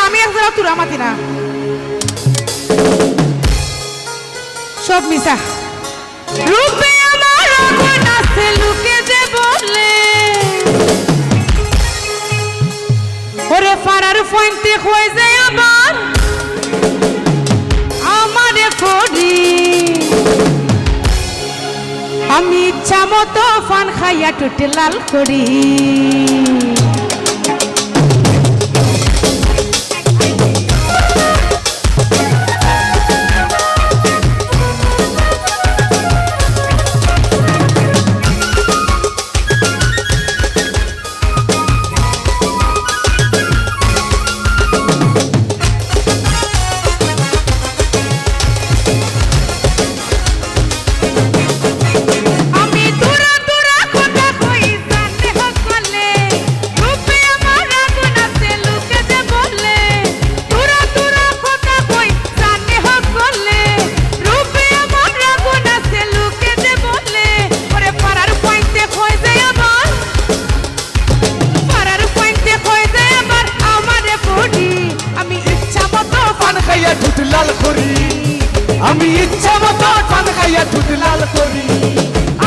আমি একজোড়া তুরা মাতি না সব মিশা রূপে আমার আগুন আছে লুকে যে বলে ওরে ফারার ফইনতে হয়ে যায় আবার আমারে ফড়ি আমি ইচ্ছা মতো ফান খাইয়া টুটে লাল করি আমি ইচ্ছা মতো পান খাইয়া দুধ লাল করি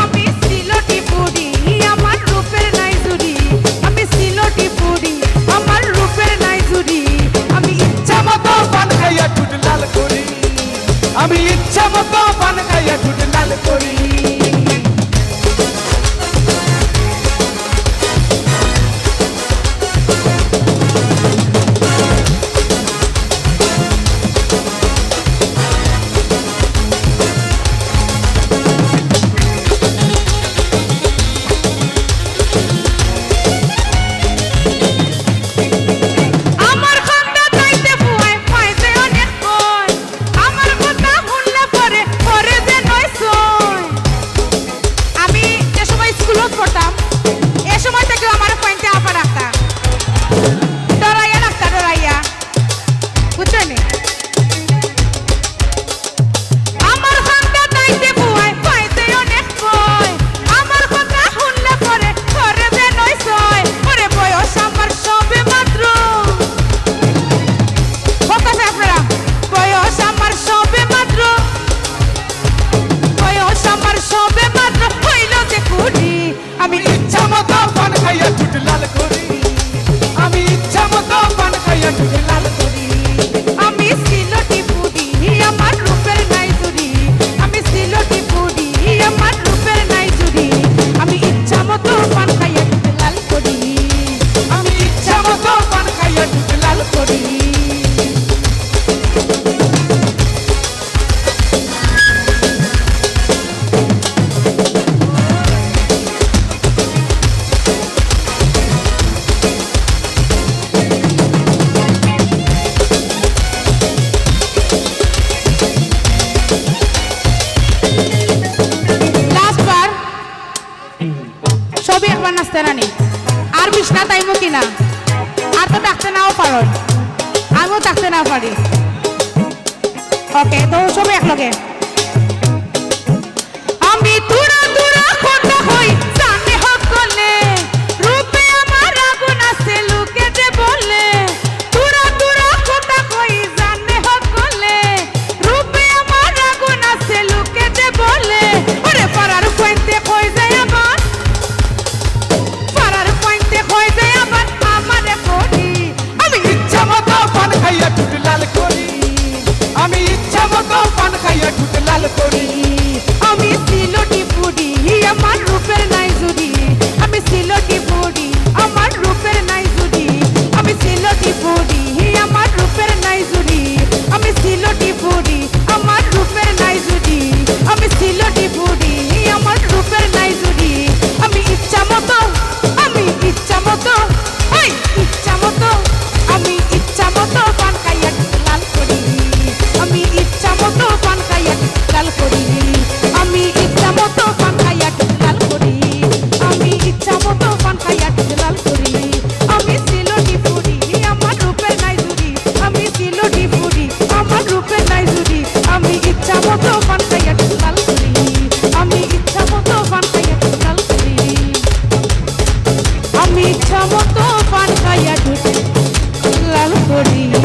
আমি সিলটি পুরি আমার রূপের নাই জুড়ি আমি সিলটি পুরি আমার রূপের নাই জুড়ি আমি ইচ্ছা মতো পান খাইয়া দুধ লাল করি আমি ইচ্ছা মতো পান খাইয়া দুধ লাল করি নাচতে রানি আর বিছনা তাইমো কিনা আর তো ডাকতে নাও পারো আমিও ডাকতে নাও পারি ওকে তো সব একলগে আমি তুরা তুরা খোটা হই জানে হকলে রূপে আমার আগুন আছে লুকে যে বলে তুরা তুরা খোটা হই জানে হকলে রূপে আমার আগুন আছে লুকে যে বলে ওরে পারার কইতে কই যায় আবার পারার কইতে কই যায় আবার আমারে পড়ি আমি ইচ্ছা মতো পান খাইয়া দুধ লাল করি আমি ইচ্ছা মতো পান খাইয়া দুধ লাল করি আমি সিলটি পুরি আমার রূপের নাই জুড়ি আমি সিলটি পুরি আমার রূপের নাই জুড়ি আমি সিলটি পুরি আমার রূপের নাই জুড়ি আমি সিলটি পুরি আমার রূপের নাই জুড়ি আমি সিলটি পুরি আমার রূপের নাই জুড়ি আমি ইচ্ছা মতো ওই ইচ্ছা মতো আমি ইচ্ছা মতো পান খাইয়া লাল করি আমি ইচ্ছা মতো পান খাইয়া লাল করি আমি ইচ্ছা মতো পান খাইয়া লাল করি আমি ইচ্ছা মতো পান খাইয়া লাল করি আমি সিলটি পুরি আমার রূপের নাই জুড়ি আমি সিলটি পুরি আমার রূপের নাই জুড়ি আমি ইচ্ছা মতো পান খাইয়া লাল করি আমি ইচ্ছা মতো পান খাইয়া লাল করি আমি ইচ্ছা মতো পান খাইয়া লাল করি